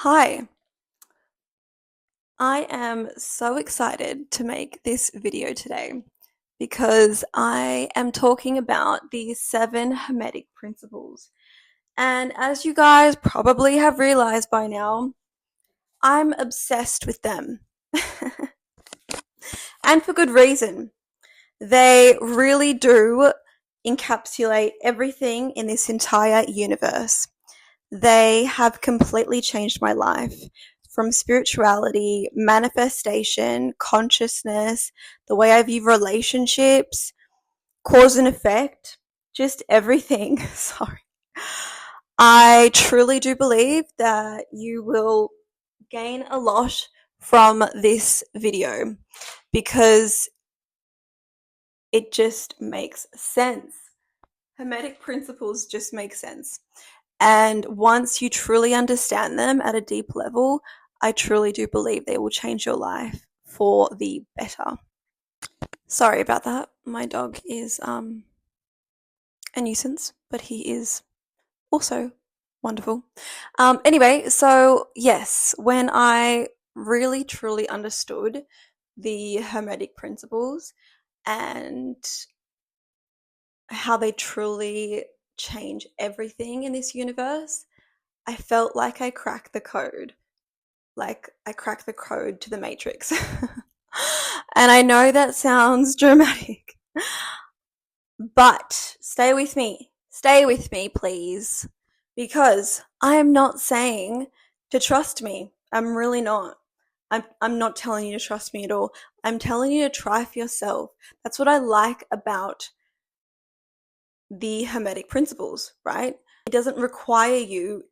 Hi, I am so excited to make this video today because I am talking about the 7 Hermetic Principles. And as you guys probably have realized by now, I'm obsessed with them. And for good reason. They really do encapsulate everything in this entire universe. They have completely changed my life from spirituality, manifestation, consciousness, the way I view relationships, cause and effect, just everything. Sorry. I truly do believe that you will gain a lot from this video because it just makes sense. Hermetic principles just make sense. And once you truly understand them at a deep level, I truly do believe they will change your life for the better. Sorry about that. My dog is a nuisance, but he is also wonderful. Anyway, so yes, when I really truly understood the Hermetic principles and how they truly change everything in this universe, I felt like I cracked the code. Like I cracked the code to the Matrix. And I know that sounds dramatic, but stay with me. Stay with me, please. Because I am not saying to trust me. I'm really not. I'm not telling you to trust me at all. I'm telling you to try for yourself. That's what I like about the Hermetic principles, right? It doesn't require you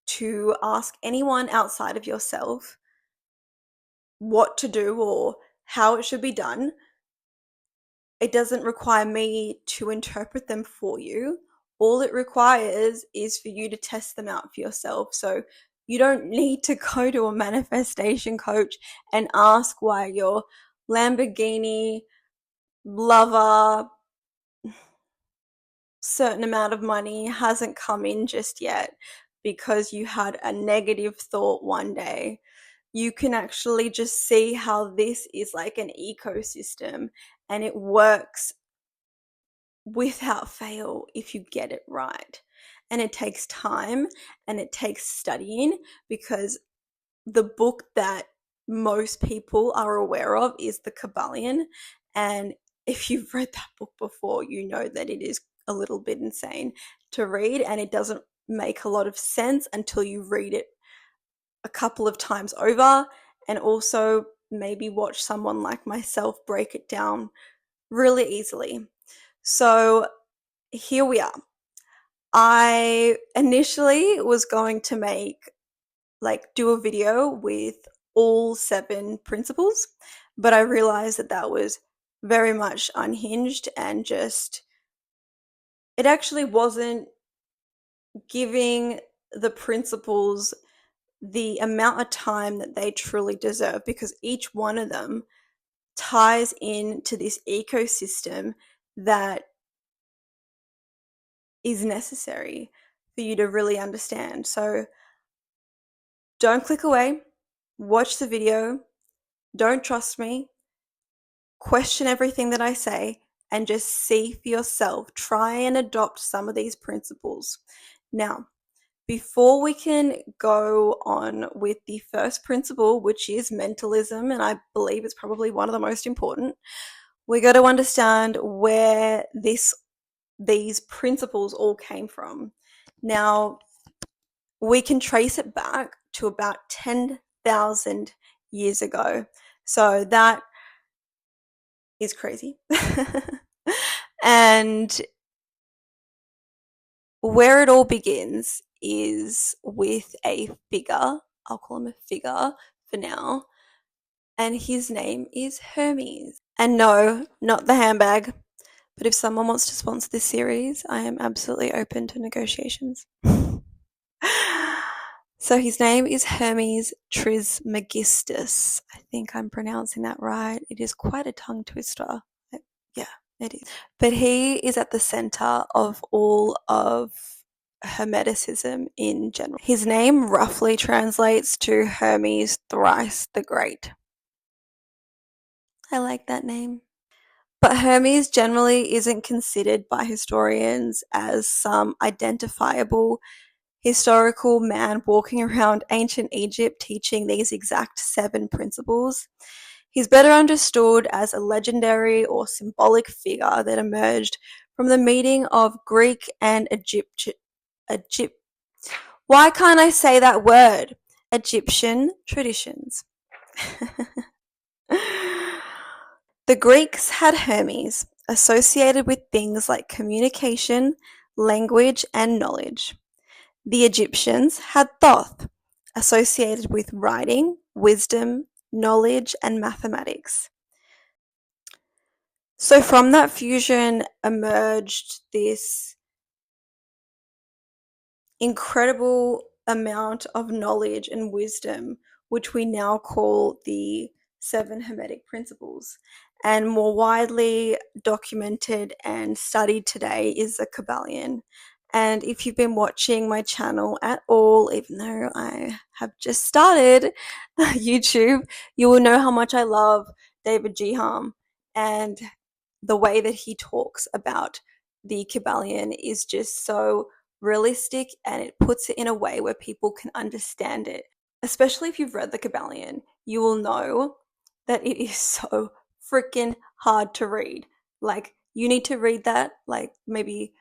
to ask anyone outside of yourself what to do or how it should be done. It doesn't require me to interpret them for you. All it requires is for you to test them out for yourself. So you don't need to go to a manifestation coach and ask why your Lamborghini lover certain amount of money hasn't come in just yet because you had a negative thought one day. You can actually just see how this is like an ecosystem and it works without fail if you get it right. And it takes time and it takes studying because the book that most people are aware of is the Kybalion. And if you've read that book before, you know that it is a little bit insane to read and it doesn't make a lot of sense until you read it a couple of times over and also maybe watch someone like myself break it down really easily. So here we are. I initially was going to do a video with all 7 principles, but I realized that that was very much unhinged and just it actually wasn't giving the principles the amount of time that they truly deserve because each one of them ties into this ecosystem that is necessary for you to really understand. So don't click away, watch the video, don't trust me, question everything that I say, and just see for yourself. Try and adopt some of these principles. Now, before we can go on with the first principle, which is mentalism, and I believe it's probably one of the most important, we got to understand where these principles all came from. Now, we can trace it back to about 10,000 years ago. So that is crazy. And where it all begins is with a figure. I'll call him a figure for now. And his name is Hermes. And no, not the handbag. But if someone wants to sponsor this series, I am absolutely open to negotiations. So his name is Hermes Trismegistus. I think I'm pronouncing that right. It is quite a tongue twister. Yeah, it is. But he is at the center of all of Hermeticism in general. His name roughly translates to Hermes thrice the Great. I like that name. But Hermes generally isn't considered by historians as some identifiable historical man walking around ancient Egypt teaching these exact 7 principles. He's better understood as a legendary or symbolic figure that emerged from the meeting of Greek and why can't I say that word? Egyptian traditions. The Greeks had Hermes, associated with things like communication, language, and knowledge. The Egyptians had Thoth, associated with writing, wisdom, knowledge, and mathematics. So from that fusion emerged this incredible amount of knowledge and wisdom, which we now call the 7 Hermetic Principles. And more widely documented and studied today is the Kybalion. And if you've been watching my channel at all, even though I have just started YouTube, you will know how much I love David Giham, and the way that he talks about the Kybalion is just so realistic, and it puts it in a way where people can understand it. Especially if you've read the Kybalion, you will know that it is so freaking hard to read. Like, you need to read that like maybe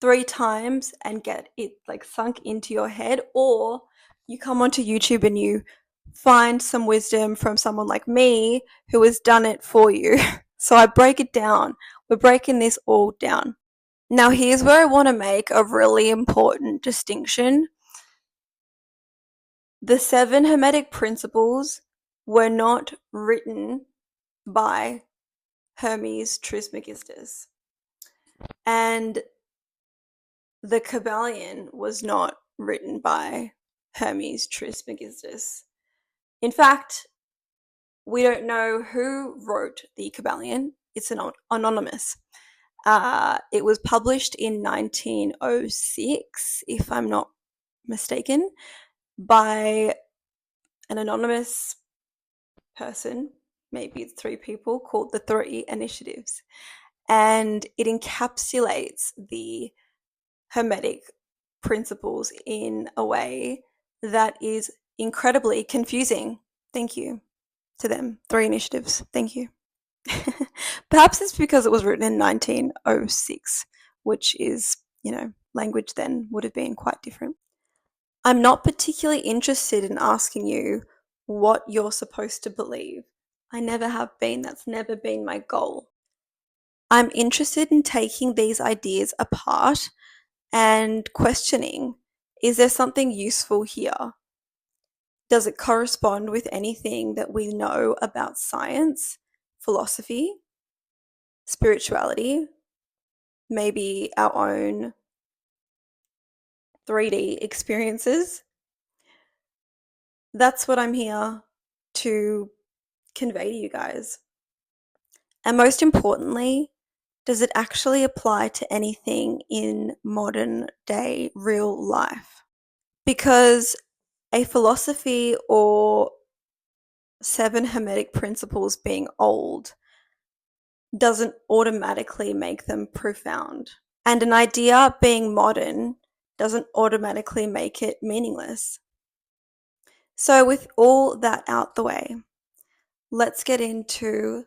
3 times and get it like sunk into your head, or you come onto YouTube and you find some wisdom from someone like me who has done it for you. So I break it down. We're breaking this all down. Now, here's where I want to make a really important distinction. The 7 Hermetic Principles were not written by Hermes Trismegistus, and the Kybalion was not written by Hermes Trismegistus. In fact, we don't know who wrote the Kybalion. It's anonymous. It was published in 1906, if I'm not mistaken, by an anonymous person, maybe it's 3 people, called the 3 Initiatives. And it encapsulates the Hermetic principles in a way that is incredibly confusing. Thank you to them, 3 Initiatives. Thank you. Perhaps it's because it was written in 1906, which is, language then would have been quite different. I'm not particularly interested in asking you what you're supposed to believe. I never have been. That's never been my goal. I'm interested in taking these ideas apart and questioning, is there something useful here? Does it correspond with anything that we know about science, philosophy, spirituality, maybe our own 3D experiences? That's what I'm here to convey to you guys. And most importantly, does it actually apply to anything in modern day real life? Because a philosophy or 7 Hermetic principles being old doesn't automatically make them profound. And an idea being modern doesn't automatically make it meaningless. So with all that out the way, let's get into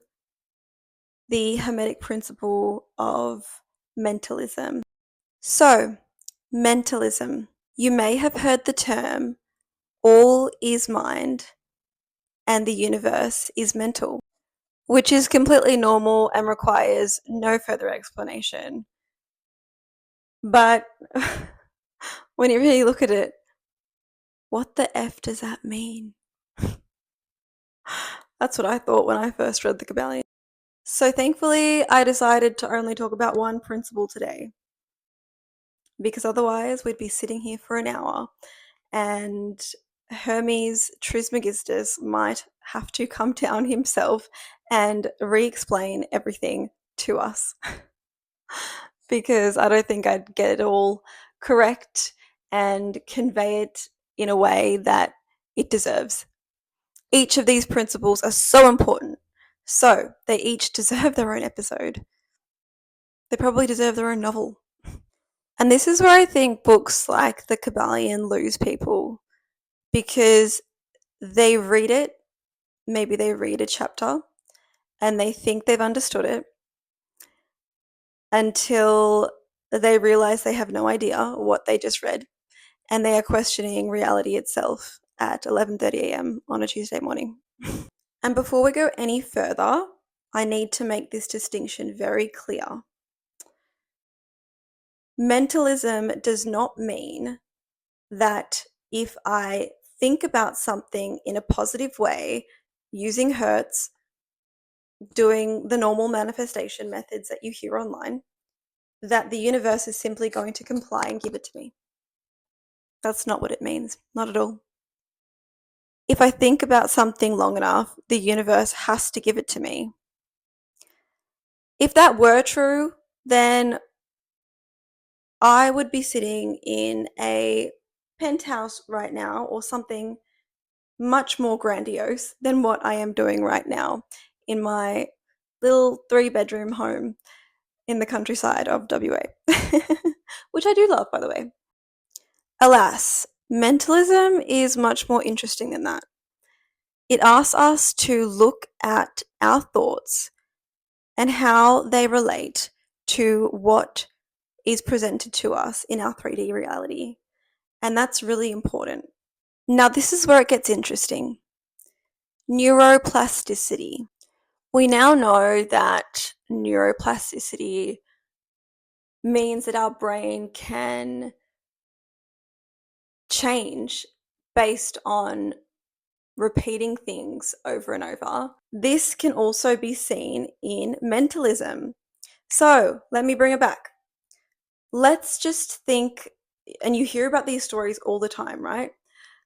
the Hermetic principle of mentalism. So, mentalism. You may have heard the term, all is mind and the universe is mental, which is completely normal and requires no further explanation. But when you really look at it, what the F does that mean? That's what I thought when I first read the Kybalion. So thankfully, I decided to only talk about one principle today, because otherwise we'd be sitting here for an hour and Hermes Trismegistus might have to come down himself and re-explain everything to us. Because I don't think I'd get it all correct, and convey it in a way that it deserves. Each of these principles are so important, so they each deserve their own episode. They probably deserve their own novel. And this is where I think books like the Kybalion lose people, because they read it, maybe they read a chapter, and they think they've understood it until they realize they have no idea what they just read, and they are questioning reality itself at 11:30 a.m. on a Tuesday morning. And before we go any further, I need to make this distinction very clear. Mentalism does not mean that if I think about something in a positive way, using Hertz, doing the normal manifestation methods that you hear online, that the universe is simply going to comply and give it to me. That's not what it means. Not at all. If I think about something long enough, the universe has to give it to me. If that were true, then I would be sitting in a penthouse right now, or something much more grandiose than what I am doing right now in my little 3-bedroom home in the countryside of WA, which I do love, by the way. Alas, mentalism is much more interesting than that. It asks us to look at our thoughts and how they relate to what is presented to us in our 3D reality. And that's really important. Now, this is where it gets interesting. Neuroplasticity. We now know that neuroplasticity means that our brain can change based on repeating things over and over. This can also be seen in mentalism. So let me bring it back. Let's just think, and you hear about these stories all the time, right?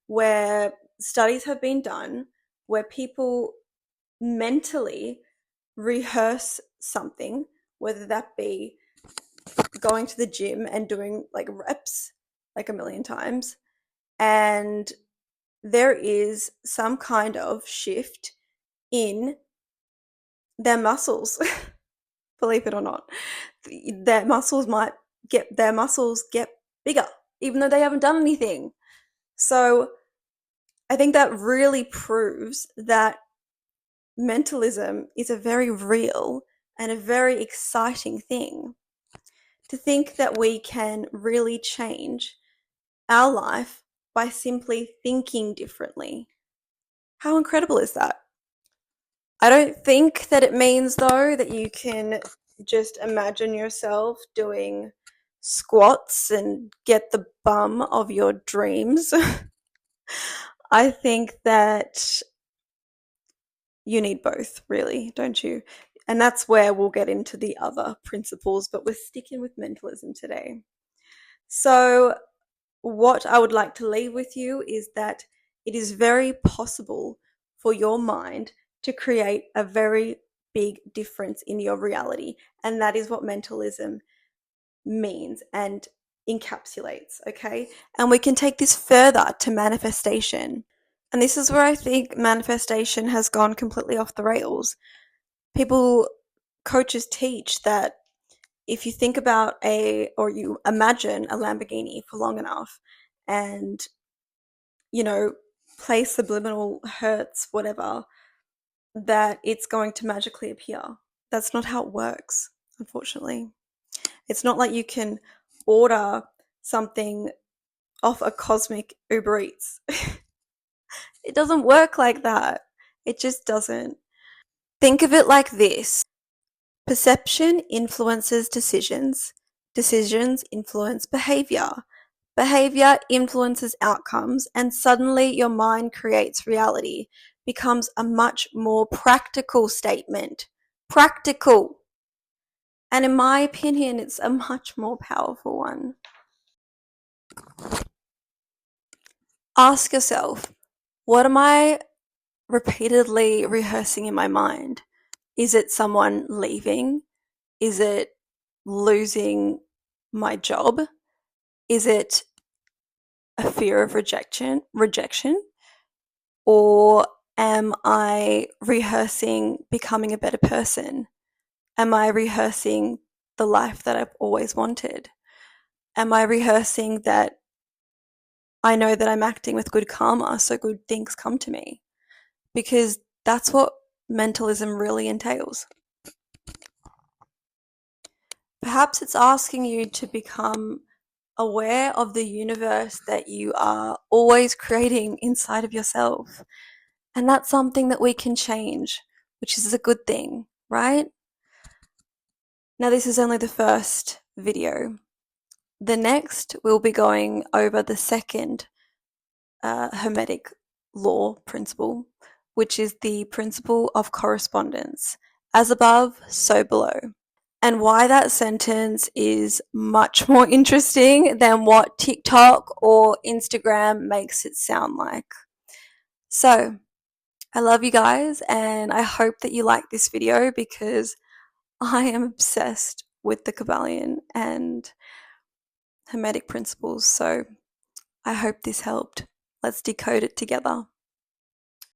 Where studies have been done where people mentally rehearse something, whether that be going to the gym and doing like reps like a million times, and there is some kind of shift in their muscles. Believe it or not, their muscles get bigger even though they haven't done anything. So I think that really proves that mentalism is a very real and a very exciting thing. To think that we can really change our life by simply thinking differently. How incredible is that? I don't think that it means, though, that you can just imagine yourself doing squats and get the bum of your dreams. I think that you need both, really, don't you? And that's where we'll get into the other principles, but we're sticking with mentalism today. So what I would like to leave with you is that it is very possible for your mind to create a very big difference in your reality. And that is what mentalism means and encapsulates, okay? And we can take this further to manifestation. And this is where I think manifestation has gone completely off the rails. Coaches teach that if you think about or you imagine a Lamborghini for long enough and, play subliminal hertz, whatever, that it's going to magically appear. That's not how it works, unfortunately. It's not like you can order something off a cosmic Uber Eats. It doesn't work like that. It just doesn't. Think of it like this. Perception influences decisions. Decisions influence behavior. Behavior influences outcomes, and suddenly your mind creates reality, becomes a much more practical statement. Practical. And in my opinion, it's a much more powerful one. Ask yourself, what am I repeatedly rehearsing in my mind? Is it someone leaving? Is it losing my job? Is it a fear of rejection? Or am I rehearsing becoming a better person? Am I rehearsing the life that I've always wanted? Am I rehearsing that I know that I'm acting with good karma, so good things come to me? Because that's what mentalism really entails. Perhaps it's asking you to become aware of the universe that you are always creating inside of yourself. And that's something that we can change, which is a good thing, right? Now, this is only the first video. The next, we'll be going over the second Hermetic law principle, which is the principle of correspondence. As above, so below. And why that sentence is much more interesting than what TikTok or Instagram makes it sound like. So, I love you guys, and I hope that you like this video because I am obsessed with the Kybalion and Hermetic principles. So, I hope this helped. Let's decode it together.